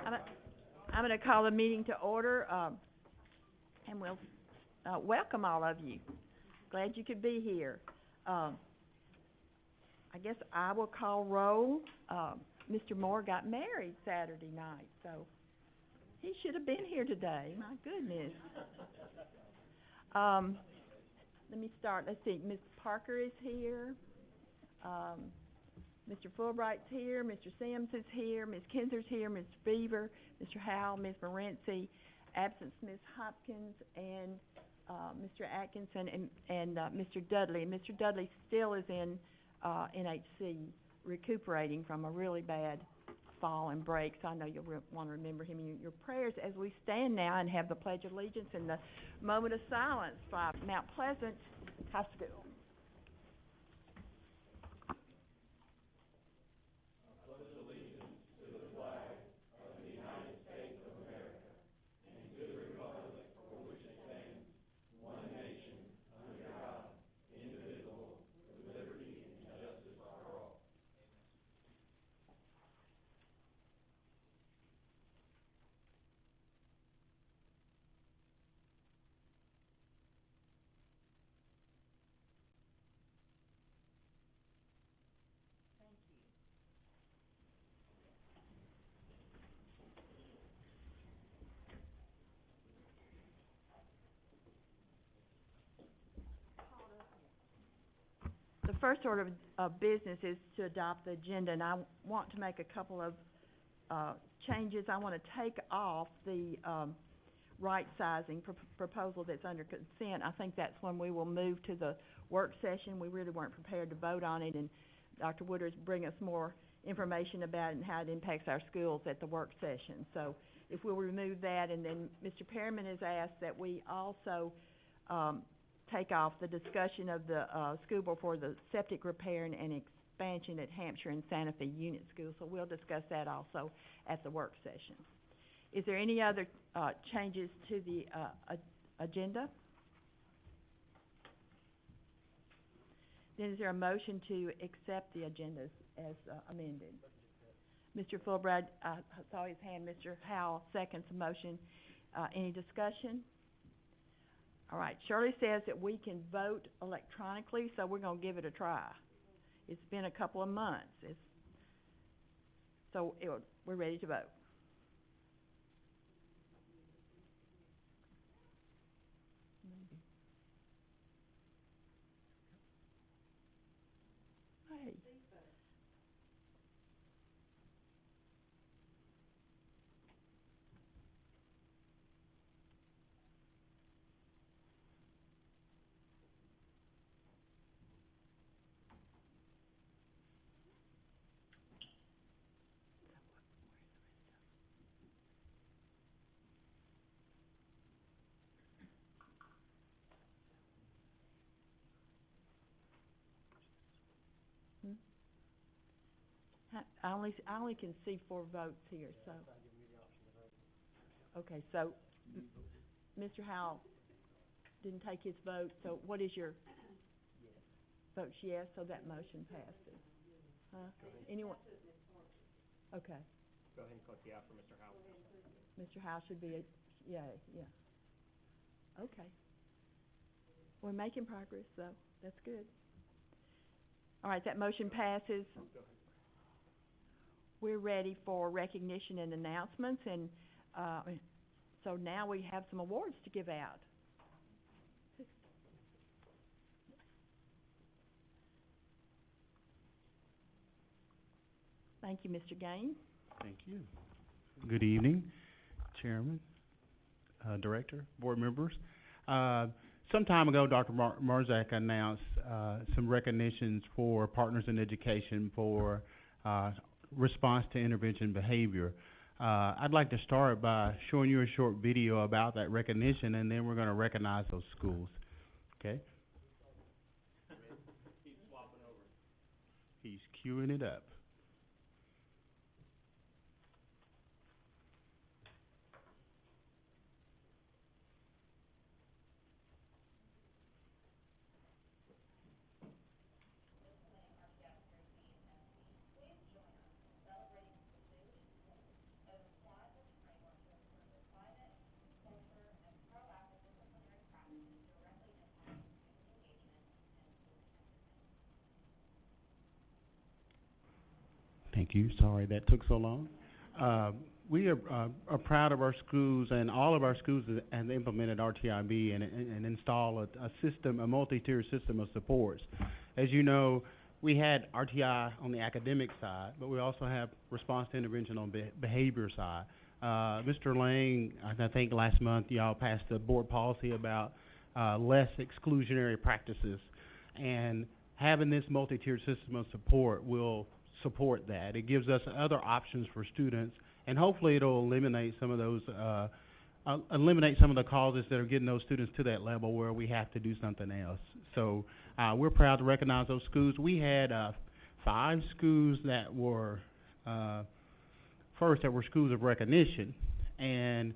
I'm, I'm going to call the meeting to order, and we'll welcome all of you. Glad you could be here. I guess I will call roll. Mr. Moore got married Saturday night, so he should have been here today. My goodness. Let me start. Let's see. Ms. Parker is here. Mr. Fulbright's here. Mr. Sims is here. Ms. Kinser's here. Mr. Beaver, Mr. Howell, Ms. Morency, absent Ms. Hopkins, and Mr. Atkinson and Mr. Dudley. Mr. Dudley still is in NHC recuperating from a really bad fall and break, so I know you'll want to remember him in your prayers as we stand now and have the Pledge of Allegiance and the moment of silence for Mount Pleasant High School. The first order of business is to adopt the agenda, and I want to make a couple of changes. I want to take off the right-sizing proposal that's under consent. I think that's when we will move to the work session. We really weren't prepared to vote on it, and Dr. Woodard's bring us more information about it and how it impacts our schools at the work session. So if we'll remove that, and then Mr. Perriman has asked that we also take off the discussion of the school board for the septic repair and expansion at Hampshire and Santa Fe Unit Schools. So we'll discuss that also at the work session. Is there any other changes to the agenda? Then is there a motion to accept the agenda as amended? Mr. Fulbright, I saw his hand. Mr. Howell seconds the motion. Any discussion? All right. Shirley says that we can vote electronically, so we're going to give it a try. It's been a couple of months. We're ready to vote. Hey. I only can see 4 votes here, so. Okay, so Mr. Howell didn't take his vote, so what is your vote? Yes, so that motion passes. Huh? Anyone? Okay. Go ahead and click yeah for Mr. Howell. Mr. Howell should be a yay, yeah. Okay. We're making progress, so that's good. All right, that motion passes. Go ahead. We're ready for recognition and announcements, and so now we have some awards to give out. Thank you, Mr. Gaines. Thank you. Good evening, Chairman, Director, board members. Some time ago, Dr. Marzak announced some recognitions for Partners in Education for response to intervention behavior. I'd like to start by showing you a short video about that recognition, and then we're going to recognize those schools. Okay? He's swapping over. He's queuing it up. you. Sorry that took so long. We are proud of our schools, and all of our schools have implemented RTIB and install a system, a multi-tier system of supports. As you know, we had RTI on the academic side, but we also have response to intervention on behavior side. Mr. Lang, I think last month y'all passed a board policy about less exclusionary practices, and having this multi-tiered system of support will support that. It gives us other options for students, and hopefully it'll eliminate some of those, eliminate some of the causes that are getting those students to that level where we have to do something else. So we're proud to recognize those schools. We had 5 schools that were that were schools of recognition, and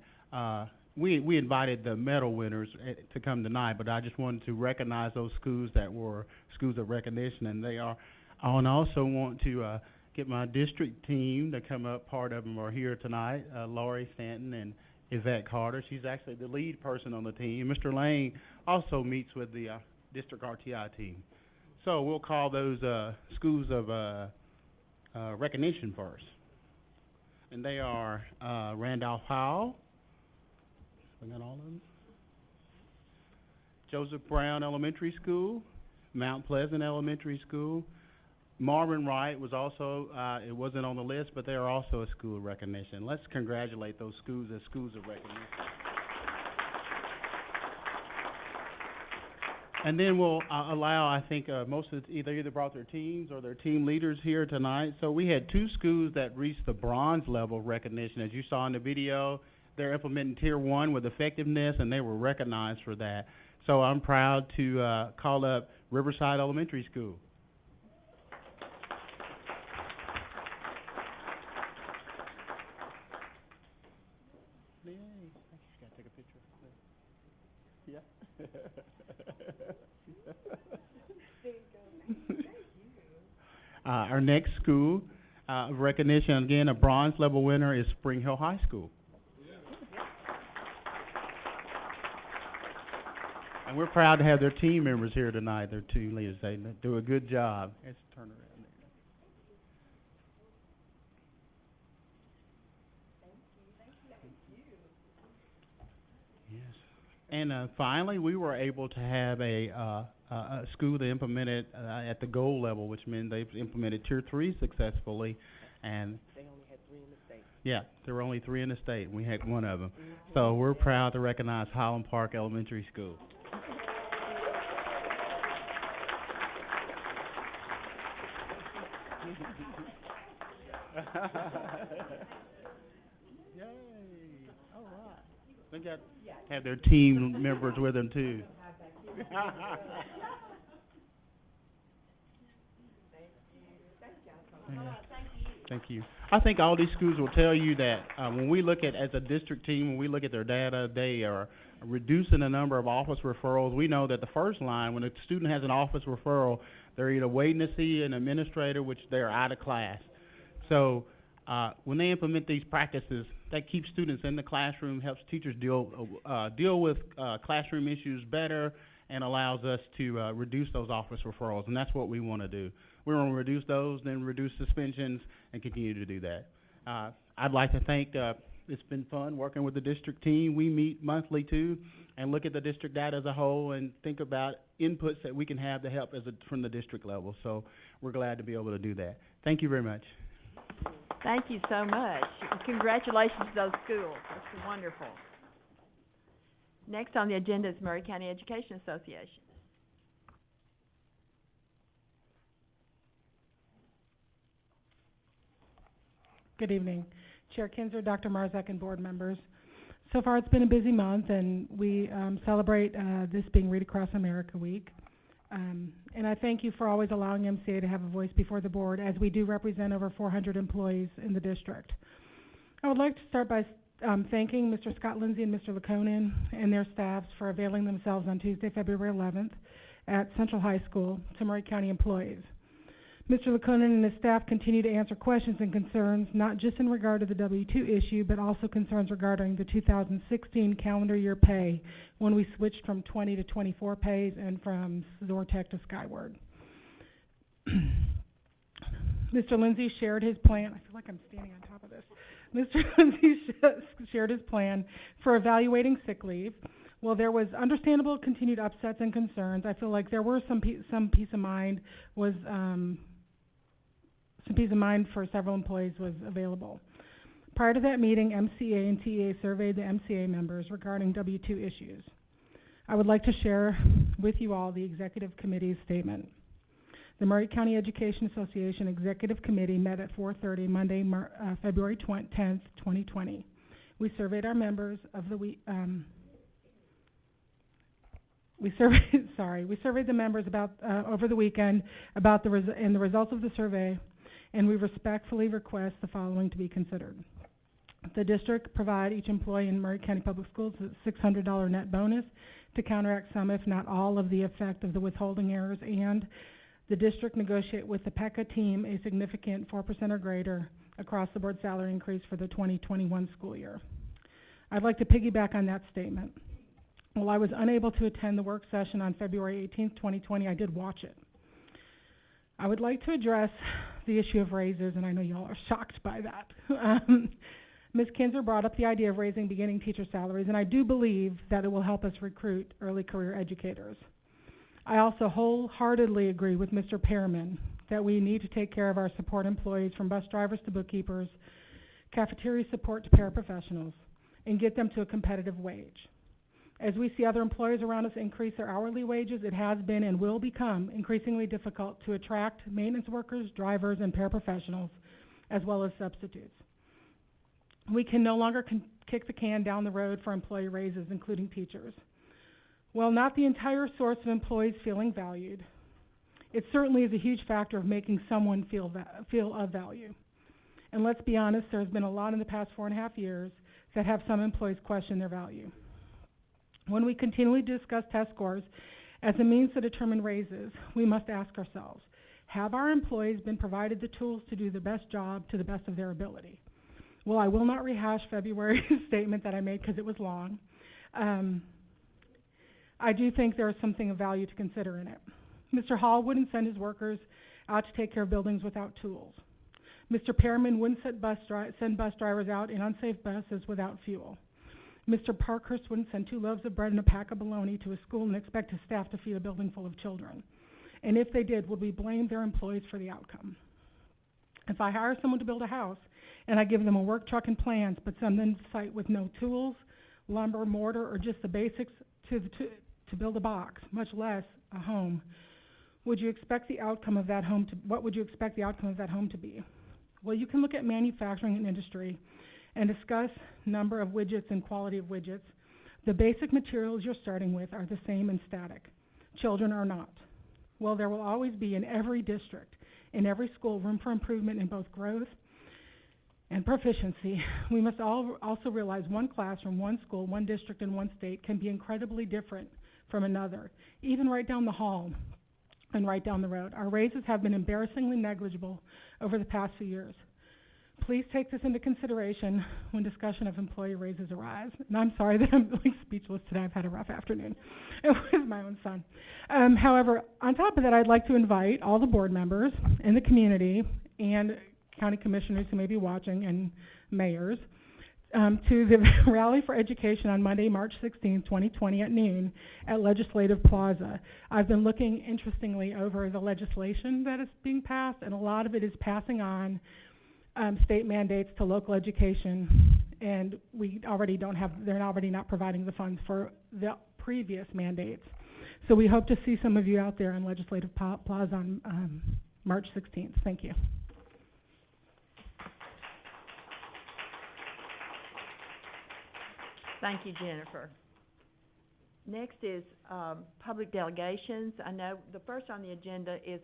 we invited the medal winners to come tonight, but I just wanted to recognize those schools that were schools of recognition, and they are. I also want to get my district team to come up. Part of them are here tonight, Laurie Stanton and Yvette Carter. She's actually the lead person on the team. Mr. Lane also meets with the district RTI team. So we'll call those schools of recognition first. And they are Randolph Howell. We got all of them. Joseph Brown Elementary School, Mount Pleasant Elementary School. Marvin Wright was also, it wasn't on the list, but they are also a school of recognition. Let's congratulate those schools as schools of recognition. And then we'll allow, I think, most of the, either brought their teams or their team leaders here tonight. So we had 2 schools that reached the bronze level of recognition. As you saw in the video, they're implementing Tier 1 with effectiveness, and they were recognized for that. So I'm proud to call up Riverside Elementary School. Yay. I just gotta take a picture. Yeah. Our next school of recognition, again, a bronze level winner is Spring Hill High School. And we're proud to have their team members here tonight, their 2 leaders. They do a good job. Let's turn around there. Yes. And finally, we were able to have a school that implemented at the gold level, which means they've implemented Tier 3 successfully. And they only had 3 in the state. Yeah, there were only 3 in the state, and we had 1 of them. So we're proud to recognize Highland Park Elementary School. Yay! All right. They got have their team members with them too. Thank you. I think all these schools will tell you that when we look at, as a district team, when we look at their data, they are reducing the number of office referrals. We know that the first line, when a student has an office referral, they're either waiting to see an administrator, which they're out of class. So when they implement these practices, that keeps students in the classroom, helps teachers deal with classroom issues better, and allows us to reduce those office referrals. And that's what we want to do. We want to reduce those, then reduce suspensions, and continue to do that. I'd like to thank, it's been fun working with the district team. We meet monthly too, and look at the district data as a whole and think about inputs that we can have to help from the district level. So we're glad to be able to do that. Thank you very much. Thank you so much. Congratulations to those schools. That's wonderful. Next on the agenda is Murray County Education Association. Good evening. Chair Kinzer, Dr. Marzak, and board members. So far it's been a busy month, and we celebrate this being Read Across America Week. And I thank you for always allowing MCA to have a voice before the board, as we do represent over 400 employees in the district. I would like to start by thanking Mr. Scott Lindsay and Mr. Laconin and their staffs for availing themselves on Tuesday, February 11th at Central High School to Murray County employees. Mr. Laconin and his staff continue to answer questions and concerns, not just in regard to the W-2 issue, but also concerns regarding the 2016 calendar year pay, when we switched from 20 to 24 pays and from Zortec to Skyward. Mr. Lindsay shared his plan. I feel like I'm standing on top of this. Mr. Lindsay shared his plan for evaluating sick leave. While there was understandable continued upsets and concerns, I feel like there were some peace of mind was some peace of mind for several employees was available. Prior to that meeting, MCA and TEA surveyed the MCA members regarding W-2 issues. I would like to share with you all the Executive Committee's statement. The Murray County Education Association Executive Committee met at 4:30 Monday, February 10th, 2020. We surveyed our members of the we surveyed the members about over the weekend about the results of the survey, and we respectfully request the following to be considered. The district provide each employee in Murray County Public Schools a $600 net bonus to counteract some, if not all, of the effect of the withholding errors, and the district negotiate with the PECA team a significant 4% or greater across-the-board salary increase for the 2021 school year. I'd like to piggyback on that statement. While I was unable to attend the work session on February 18th, 2020, I did watch it. I would like to address the issue of raises, and I know you all are shocked by that. Ms. Kinzer brought up the idea of raising beginning teacher salaries, and I do believe that it will help us recruit early career educators. I also wholeheartedly agree with Mr. Pearman that we need to take care of our support employees, from bus drivers to bookkeepers, cafeteria support to paraprofessionals, and get them to a competitive wage. As we see other employers around us increase their hourly wages, it has been and will become increasingly difficult to attract maintenance workers, drivers, and paraprofessionals, as well as substitutes. We can no longer kick the can down the road for employee raises, including teachers. While not the entire source of employees feeling valued, it certainly is a huge factor of making someone feel of value. And let's be honest, there's been a lot in the past 4.5 years that have some employees question their value. When we continually discuss test scores as a means to determine raises, we must ask ourselves, have our employees been provided the tools to do the best job to the best of their ability? Well, I will not rehash February's statement that I made because it was long. I do think there is something of value to consider in it. Mr. Hall wouldn't send his workers out to take care of buildings without tools. Mr. Pearman wouldn't send bus drivers out in unsafe buses without fuel. Mr. Parkhurst wouldn't send 2 loaves of bread and a pack of bologna to a school and expect his staff to feed a building full of children. And if they did, would we blame their employees for the outcome? If I hire someone to build a house and I give them a work truck and plans, but send them to site with no tools, lumber, mortar, or just the basics to build a box, much less a home, would you expect the outcome of that home to, what would you expect the outcome of that home to be? Well, you can look at manufacturing and industry and discuss number of widgets and quality of widgets. The basic materials you're starting with are the same and static. Children are not. Well, there will always be in every district, in every school, room for improvement in both growth and proficiency. We must also realize one classroom, one school, one district, and one state can be incredibly different from another, even right down the hall and right down the road. Our raises have been embarrassingly negligible over the past few years. Please take this into consideration when discussion of employee raises arise. And I'm sorry that I'm like speechless today. I've had a rough afternoon with my own son. However, on top of that, I'd like to invite all the board members in the community and county commissioners who may be watching and mayors to the Rally for Education on Monday, March 16, 2020 at noon at Legislative Plaza. I've been looking interestingly over the legislation that is being passed, and a lot of it is passing on state mandates to local education, and we already don't have, they're already not providing the funds for the previous mandates. So we hope to see some of you out there on Legislative Plaza on March 16th. Thank you. Thank you, Jennifer. Next is public delegations. I know the first on the agenda is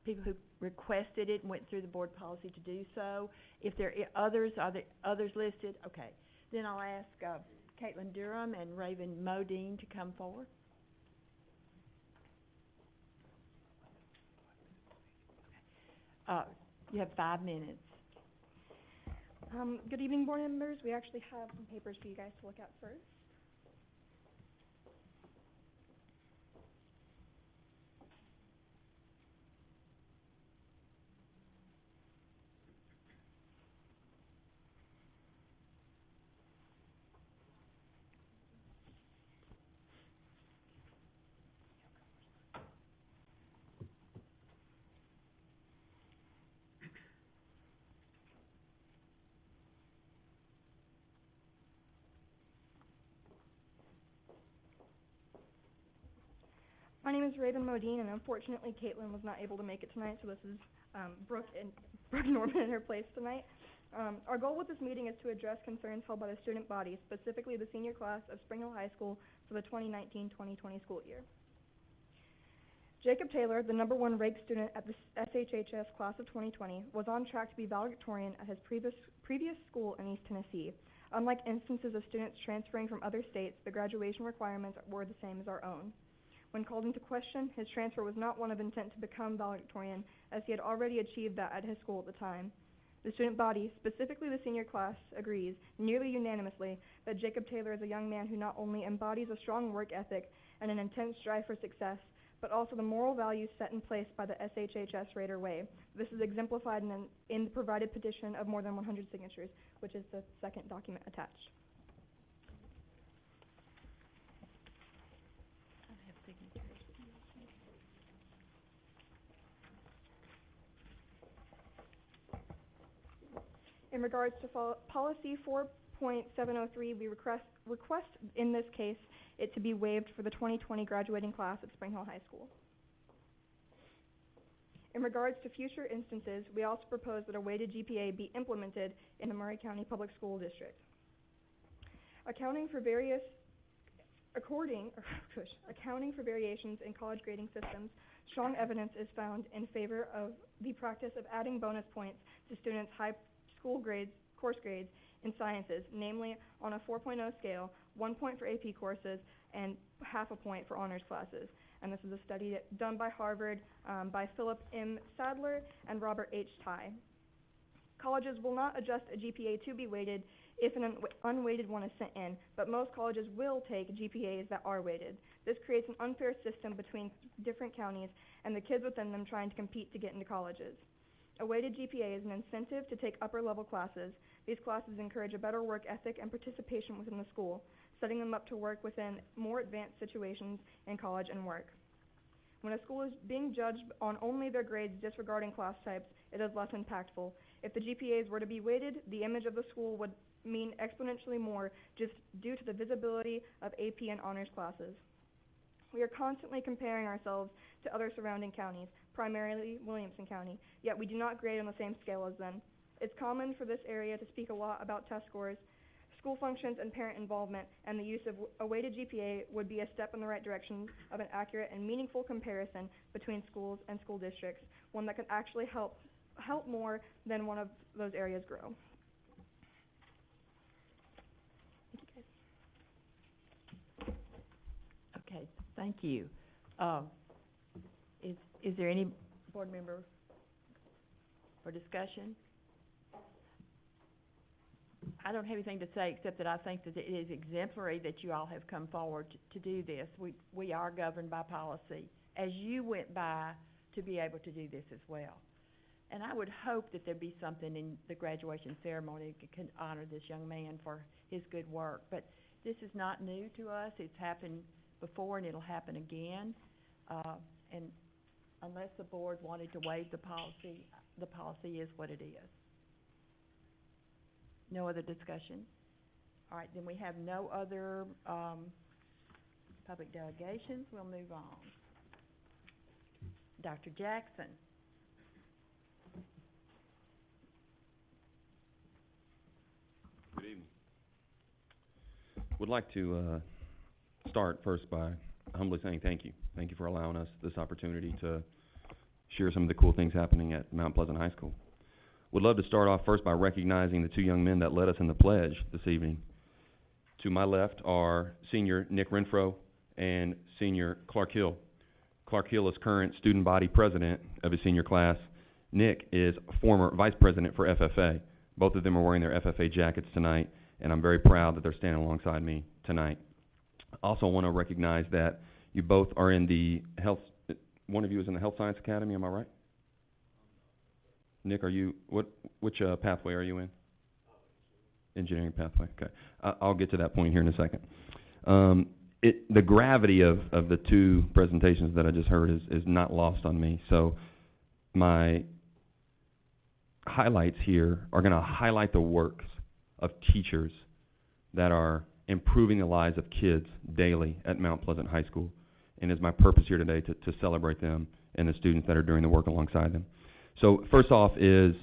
people who requested it and went through the board policy to do so. If there are others listed? Okay. Then I'll ask Caitlin Durham and Raven Modine to come forward. You have 5 minutes. Good evening, board members. We actually have some papers for you guys to look at first. My name is Raven Modine, and unfortunately Caitlin was not able to make it tonight, so this is Brooke Norman in her place tonight. Our goal with this meeting is to address concerns held by the student body, specifically the senior class of Spring Hill High School for the 2019-2020 school year. Jacob Taylor, the #1 ranked student at the SHHS class of 2020, was on track to be valedictorian at his previous school in East Tennessee. Unlike instances of students transferring from other states, the graduation requirements were the same as our own. When called into question, his transfer was not one of intent to become valedictorian, as he had already achieved that at his school at the time. The student body, specifically the senior class, agrees, nearly unanimously, that Jacob Taylor is a young man who not only embodies a strong work ethic and an intense drive for success, but also the moral values set in place by the SHHS Raider Way. This is exemplified in the provided petition of more than 100 signatures, which is the second document attached. In regards to policy 4.703, we request in this case it to be waived for the 2020 graduating class at Spring Hill High School. In regards to future instances, we also propose that a weighted GPA be implemented in the Murray County Public School District. Accounting for variations in college grading systems, strong evidence is found in favor of the practice of adding bonus points to students' high school grades, course grades in sciences, namely on a 4.0 scale, 1 point for AP courses and half a point for honors classes. And this is a study done by Harvard by Philip M. Sadler and Robert H. Tye. Colleges will not adjust a GPA to be weighted if an unweighted one is sent in, but most colleges will take GPAs that are weighted. This creates an unfair system between different counties and the kids within them trying to compete to get into colleges. A weighted GPA is an incentive to take upper-level classes. These classes encourage a better work ethic and participation within the school, setting them up to work within more advanced situations in college and work. When a school is being judged on only their grades disregarding class types, it is less impactful. If the GPAs were to be weighted, the image of the school would mean exponentially more just due to the visibility of AP and honors classes. We are constantly comparing ourselves to other surrounding counties, primarily Williamson County, yet we do not grade on the same scale as them. It's common for this area to speak a lot about test scores, school functions, and parent involvement, and the use of a weighted GPA would be a step in the right direction of an accurate and meaningful comparison between schools and school districts, one that could actually help more than one of those areas grow. Okay, thank you. Is there any board member for discussion? I don't have anything to say except that I think that it is exemplary that you all have come forward to do this. We are governed by policy, as you went by to be able to do this as well. And I would hope that there be something in the graduation ceremony that can honor this young man for his good work. But this is not new to us. It's happened before and it'll happen again. And unless the board wanted to waive the policy is what it is. No other discussion? All right, then we have no other public delegations. We'll move on. Dr. Jackson. Good evening. Would like to start first by humbly saying thank you. Thank you for allowing us this opportunity to share some of the cool things happening at Mount Pleasant High School. Would love to start off first by recognizing the two young men that led us in the pledge this evening. To my left are senior Nick Renfro and senior Clark Hill. Clark Hill is current student body president of his senior class. Nick is former vice president for FFA. Both of them are wearing their FFA jackets tonight, and I'm very proud that they're standing alongside me tonight. I also want to recognize that you both are in the health, one of you is in the Health Science Academy, am I right? Nick, are you, which pathway are you in? Engineering pathway, okay. I'll get to that point here in a second. The gravity of the two presentations that I just heard is not lost on me. So my highlights here are going to highlight the works of teachers that are improving the lives of kids daily at Mount Pleasant High School. and is my purpose here today to celebrate them and the students that are doing the work alongside them. So first off is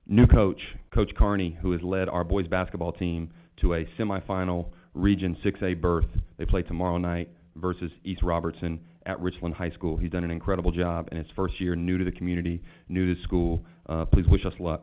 new coach, Coach Carney, who has led our boys basketball team to a semifinal Region 6A berth. They play tomorrow night versus East Robertson at Richland High School. He's done an incredible job in his first year, new to the community, new to the school. Please wish us luck.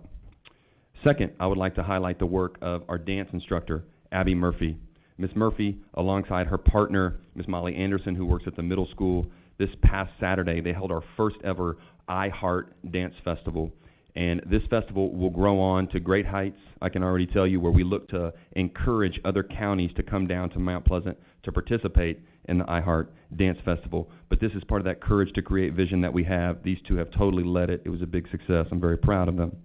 Second, I would like to highlight the work of our dance instructor, Abby Murphy. Ms. Murphy, alongside her partner, Ms. Molly Anderson, who works at the middle school, this past Saturday, they held our first ever I Heart Dance Festival. And this festival will grow on to great heights, I can already tell you, where we look to encourage other counties to come down to Mount Pleasant to participate in the I Heart Dance Festival. But this is part of that Courage to Create vision that we have. These two have totally led it. It was a big success. I'm very proud of them.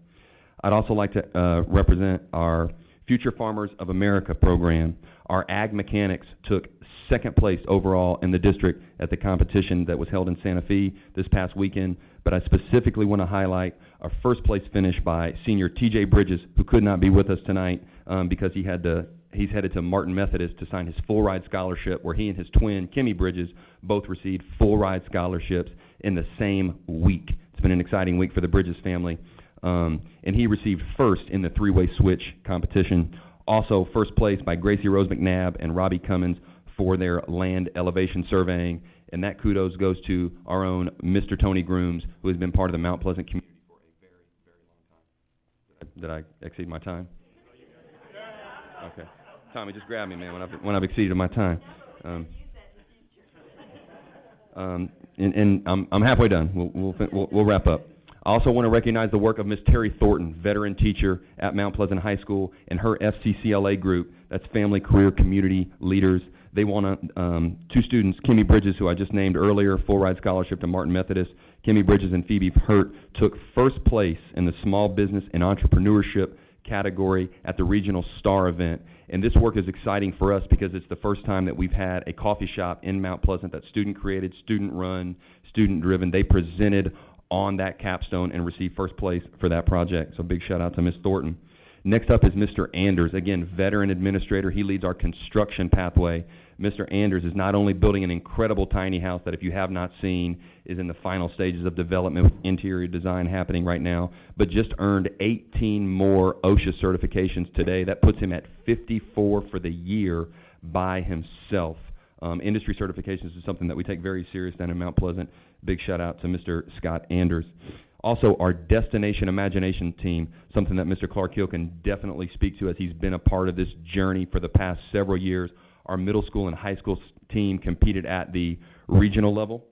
I'd also like to represent our Future Farmers of America program. Our ag mechanics took second place overall in the district at the competition that was held in Santa Fe this past weekend. But I specifically want to highlight a first place finish by senior TJ Bridges, who could not be with us tonight because he's headed to Martin Methodist to sign his full ride scholarship, where he and his twin, Kimmy Bridges, both received full ride scholarships in the same week. It's been an exciting week for the Bridges family. And he received first in the three-way switch competition. Also, first place by Gracie Rose McNabb and Robbie Cummins for their land elevation surveying. And that kudos goes to our own Mr. Tony Grooms, who has been part of the Mount Pleasant community for a very, very long time. Did I exceed my time? Okay. Tommy, just grab me, man, when I've exceeded my time. And I'm halfway done. We'll wrap up. I also want to recognize the work of Ms. Terry Thornton, veteran teacher at Mount Pleasant High School, and her FCCLA group. That's Family Career Community Leaders. They won two students, Kimmy Bridges, who I just named earlier, full ride scholarship to Martin Methodist. Kimmy Bridges and Phoebe Hurt took first place in the Small Business and Entrepreneurship category at the Regional Star event. And this work is exciting for us because it's the first time that we've had a coffee shop in Mount Pleasant that's student-created, student-run, student-driven. They presented on that capstone and received first place for that project. So big shout-out to Ms. Thornton. Next up is Mr. Anders, again, veteran administrator. He leads our construction pathway. Mr. Anders is not only building an incredible tiny house that, if you have not seen, is in the final stages of development with interior design happening right now, but just earned 18 more OSHA certifications today. That puts him at 54 for the year by himself. Industry certifications is something that we take very serious down in Mount Pleasant. Big shout out to Mr. Scott Anders. Also, our Destination Imagination team, something that Mr. Clark Hill can definitely speak to as he's been a part of this journey for the past several years. Our middle school and high school team competed at the regional level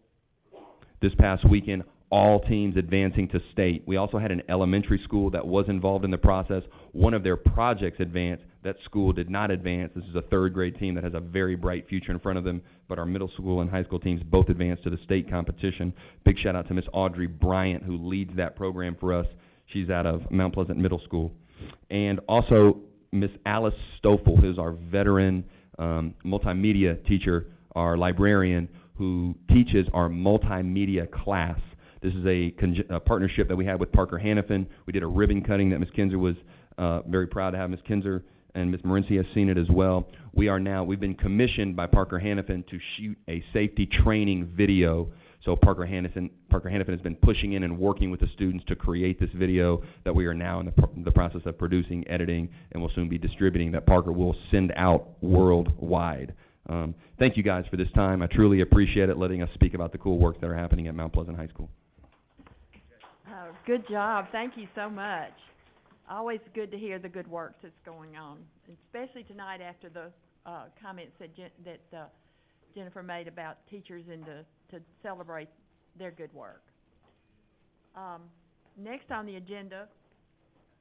this past weekend, all teams advancing to state. We also had an elementary school that was involved in the process. One of their projects advanced. That school did not advance. This is a third grade team that has a very bright future in front of them, but our middle school and high school teams both advanced to the state competition. Big shout out to Miss Audrey Bryant, who leads that program for us. She's out of Mount Pleasant Middle School. And also Miss Alice Stoffel, who's our veteran multimedia teacher, our librarian, who teaches our multimedia class. This is a partnership that we had with Parker Hannafin. We did a ribbon cutting that Ms. Kinzer was very proud to have. Ms. Kinzer and Ms. Morency has seen it as well. We've been commissioned by Parker Hannafin to shoot a safety training video. So Parker Hannafin has been pushing in and working with the students to create this video that we are now in the process of producing, editing, and will soon be distributing, that Parker will send out worldwide. Thank you guys for this time. I truly appreciate it, letting us speak about the cool work that are happening at Mount Pleasant High School. Good job. Thank you so much. Always good to hear the good work that's going on, especially tonight after the comments that Jennifer made about teachers and to celebrate their good work. Next on the agenda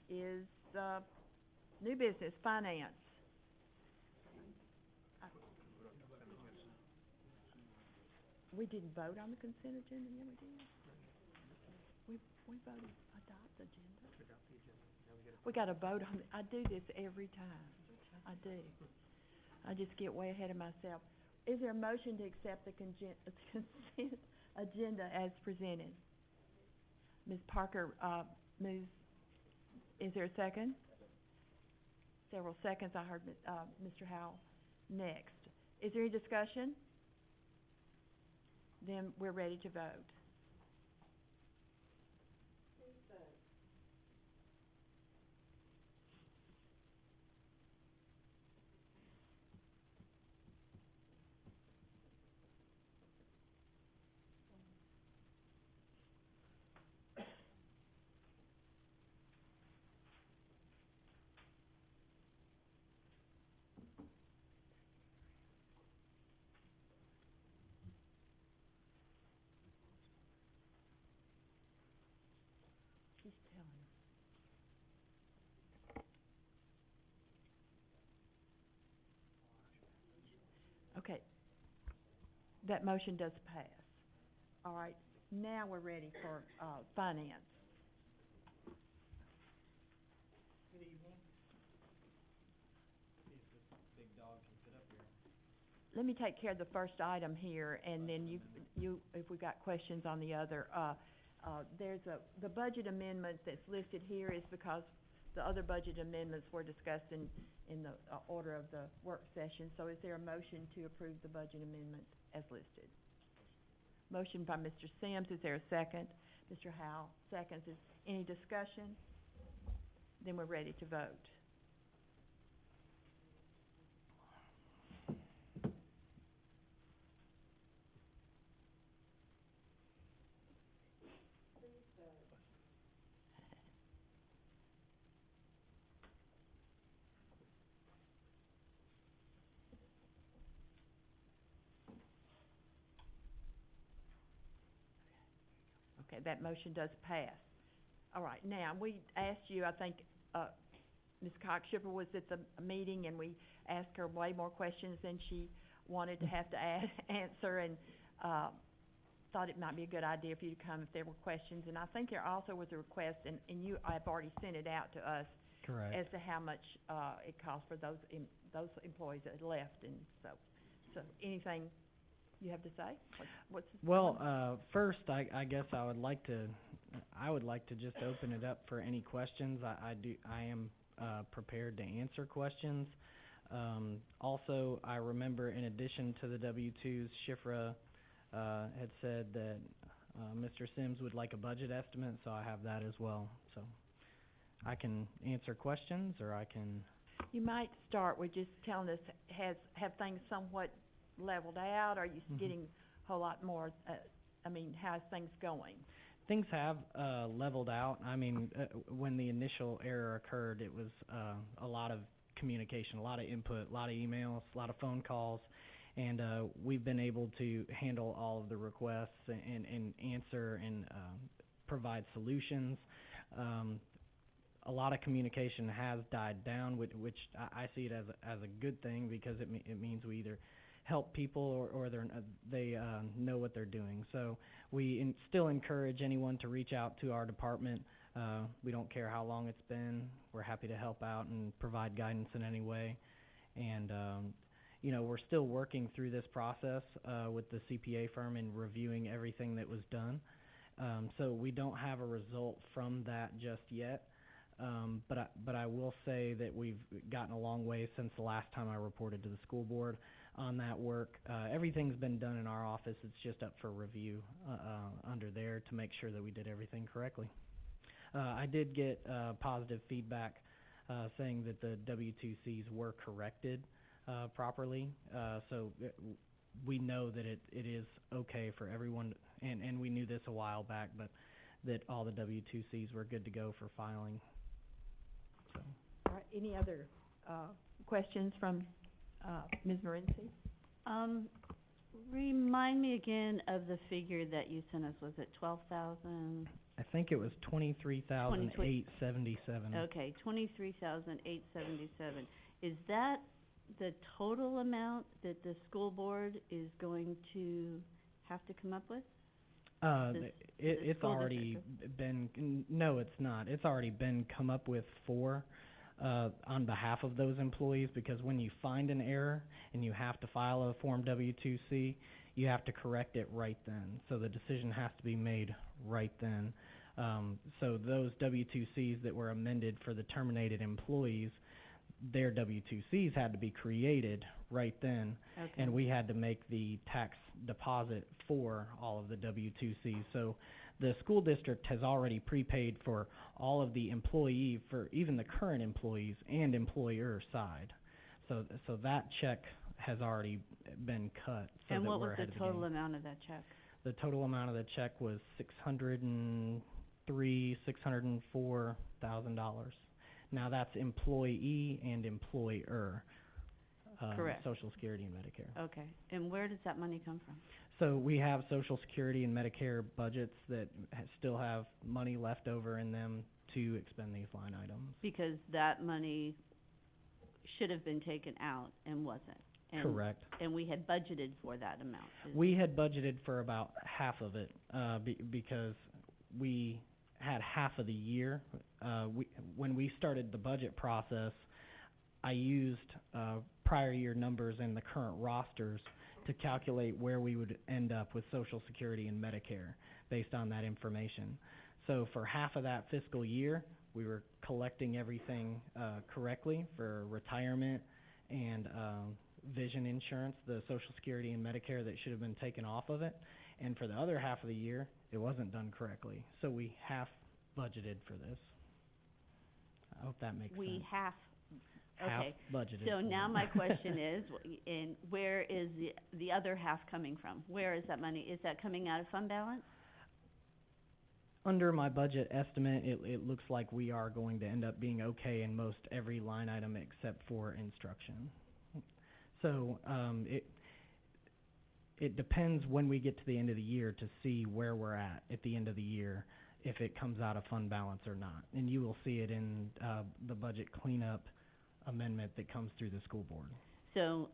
is new business, finance. We didn't vote on the consent agenda, yeah, we did. We voted adopt the agenda. We got to vote on it. I do this every time. I do. I just get way ahead of myself. Is there a motion to accept the consent agenda as presented? Ms. Parker moves. Is there a second? Several seconds. I heard Mr. Howell next. Is there any discussion? Then we're ready to vote. She's telling us. Okay, that motion does pass. All right, now we're ready for, finance. Good evening. See if this big dog can fit up here. Let me take care of the first item here, and then you, if we got questions on the other, there's the budget amendment that's listed here is because the other budget amendments were discussed in the, order of the work session. So is there a motion to approve the budget amendments as listed? Motion by Mr. Sims, is there a second? Mr. Howell, seconds. Is any discussion? Then we're ready to vote. Okay, that motion does pass. All right, now, we asked you, I think, Ms. Cox-Shipper was at the meeting, and we asked her way more questions than she wanted to have to answer, and, thought it might be a good idea for you to come if there were questions. And I think there also was a request, and you, I've already sent it out to us Correct. as to how much, it costs for those employees that left, and so anything you have to say? What's Well, first, I guess I would like to just open it up for any questions. I am prepared to answer questions. Also, I remember in addition to the W-2s, Shifra had said that Mr. Sims would like a budget estimate, so I have that as well. So I can answer questions, or I can... You might start with just telling us, have things somewhat leveled out? Are you getting a whole lot more, how's things going? Things have leveled out. I mean, when the initial error occurred, it was a lot of communication, a lot of input, a lot of emails, a lot of phone calls, and we've been able to handle all of the requests and answer and provide solutions. A lot of communication has died down, which I see it as a good thing, because it means we either help people or they know what they're doing. So we still encourage anyone to reach out to our department. We don't care how long it's been. We're happy to help out and provide guidance in any way. And we're still working through this process with the CPA firm and reviewing everything that was done. So we don't have a result from that just yet. But I will say that we've gotten a long way since the last time I reported to the school board on that work. Everything's been done in our office. It's just up for review under there to make sure that we did everything correctly. I did get positive feedback saying that the W-2Cs were corrected properly. So we know that it is okay for everyone, and we knew this a while back, but that all the W-2Cs were good to go for filing. So. All right, any other questions from Ms. Morency? Remind me again of the figure that you sent us. Was it 12,000? I think it was 23,877. Okay, 23,877. Is that the total amount that the school board is going to have to come up with? It's already been, no, it's not. It's already been come up with for on behalf of those employees, because when you find an error and you have to file a Form W-2C, you have to correct it right then. So the decision has to be made right then. So those W-2Cs that were amended for the terminated employees, their W-2Cs had to be created right then, Okay. and we had to make the tax deposit for all of the W-2Cs. So the school district has already prepaid for all of the employee, for even the current employees and employer side. So that check has already been cut, so And that what we're was ahead the of the total game. amount of that check? The total amount of the check was $604,000. Now that's employee and employer, Correct. Social Security and Medicare. Okay. And where does that money come from? So we have Social Security and Medicare budgets that still have money left over in them to expend these line items. Because that money should have been taken out and wasn't. And, Correct. and we had budgeted for that amount. We had budgeted for about half of it, because we had half of the year. When we started the budget process, I used prior year numbers and the current rosters to calculate where we would end up with Social Security and Medicare based on that information. So for half of that fiscal year, we were collecting everything correctly for retirement and vision insurance, the Social Security and Medicare that should have been taken off of it. And for the other half of the year, it wasn't done correctly. So we half budgeted for this. I hope that makes sense. We half, Half okay. budgeted. So for now it. my question is, and where is the other half coming from? Where is that money? Is that coming out of fund balance? Under my budget estimate, it looks like we are going to end up being okay in most every line item except for instruction. So, it depends when we get to the end of the year to see where we're at the end of the year, if it comes out of fund balance or not. And you will see it in, the budget cleanup amendment that comes through the school board. So,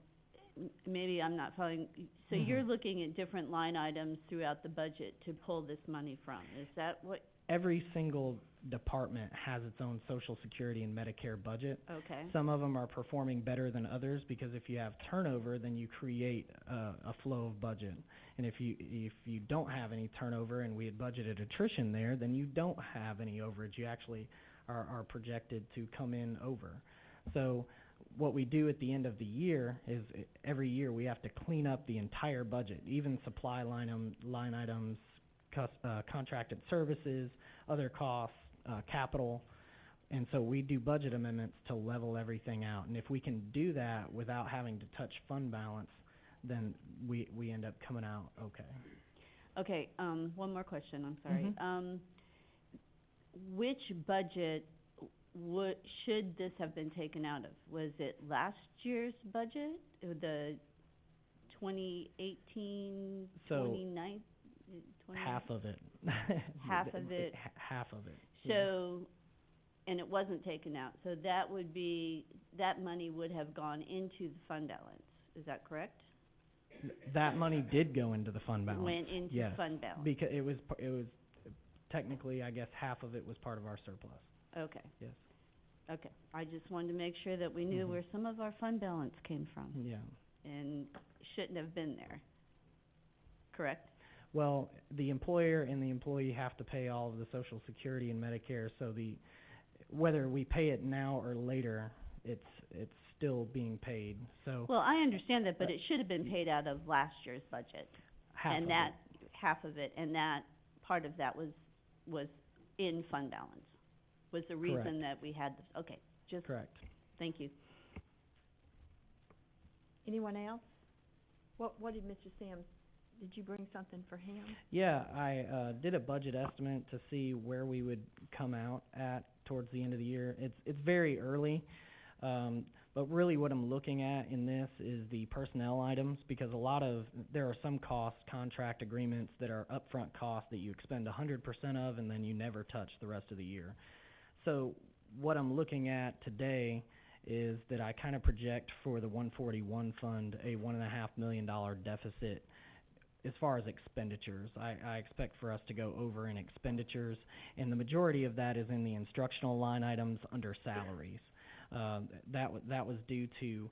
maybe I'm not following, so Mhm. you're looking at different line items throughout the budget to pull this money from, is that what, Every single department has its own Social Security and Medicare budget. okay? Some of them are performing better than others because if you have turnover, then you create a flow of budget. And if you don't have any turnover and we had budgeted attrition there, then you don't have any overage. You actually are projected to come in over. So what we do at the end of the year is every year we have to clean up the entire budget, even supply line items, contracted services, other costs, capital. And so we do budget amendments to level everything out. And if we can do that without having to touch fund balance, then we end up coming out okay. Okay, one more question, I'm sorry. Mhm. Which budget should this have been taken out of? Was it last year's budget, the 2018, So, 2019? Half of it. Half of it. Half of it. yes. So, and it wasn't taken out, so that would be, that money would have gone into the fund balance, is that correct? That money did go into the fund balance. Went into yes, fund balance, because it was technically, I guess, half of it was part of our surplus. okay. Yes. Okay, I just wanted to make sure that we knew Mhm. where some of our fund balance came from, Yeah. and shouldn't have been there, correct? Well, the employer and the employee have to pay all of the Social Security and Medicare, so whether we pay it now or later, it's still being paid, so. Well, I understand that, but it should have been paid out of last year's budget. Half And of that, it. half of it, and that, part of that was in fund balance, was the reason Correct. that we had, okay, just, Correct. thank you. Anyone else? What did Mr. Sims, did you bring something for him? Yeah, I did a budget estimate to see where we would come out at towards the end of the year. It's very early, but really what I'm looking at in this is the personnel items, because there are some contract agreements that are upfront costs that you expend 100% of and then you never touch the rest of the year. So what I'm looking at today is that I kind of project for the 141 fund a $1.5 million deficit as far as expenditures. I expect for us to go over in expenditures, and the majority of that is in the instructional line items under salaries. That was due to,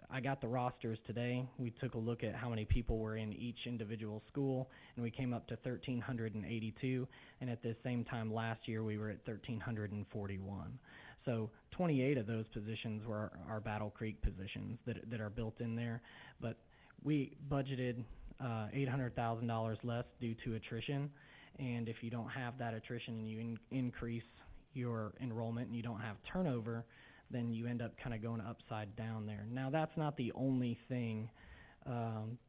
I got the rosters today. We took a look at how many people were in each individual school, and we came up to 1,382, and at the same time last year we were at 1,341. So 28 of those positions were our Battle Creek positions that are built in there, but we budgeted $800,000 less due to attrition, and if you don't have that attrition and you increase your enrollment and you don't have turnover, then you end up kind of going upside down there. Now, that's not the only thing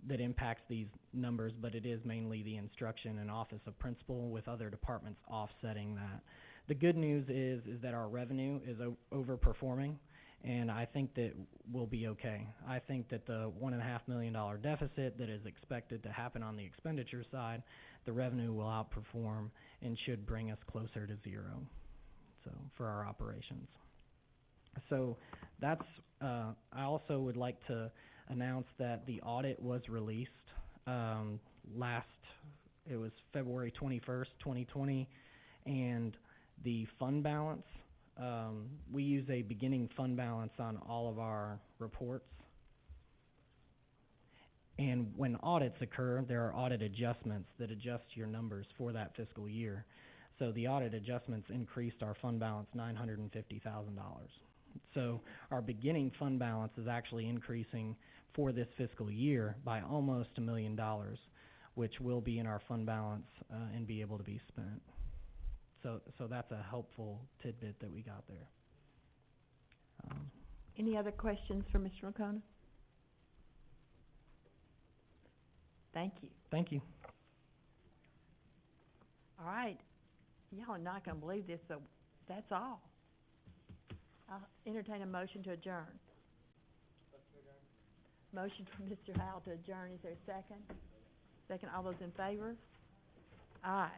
that impacts these numbers, but it is mainly the instruction and office of principal, with other departments offsetting that. The good news is that our revenue is overperforming, and I think that we'll be okay. I think that the $1.5 million deficit that is expected to happen on the expenditure side, the revenue will outperform and should bring us closer to zero, so, for our operations. So that's, I also would like to announce that the audit was released it was February 21st, 2020, and the fund balance, we use a beginning fund balance on all of our reports. And when audits occur, there are audit adjustments that adjust your numbers for that fiscal year. So the audit adjustments increased our fund balance $950,000. So our beginning fund balance is actually increasing for this fiscal year by almost $1 million, which will be in our fund balance and be able to be spent. So that's a helpful tidbit that we got there. Any other questions for Mr. McCona? Thank you. Thank you. All right. Y'all are not going to believe this, so that's all. I'll entertain a motion to adjourn. Motion from Mr. Howell to adjourn. Is there a second? Second. All those in favor? Aye.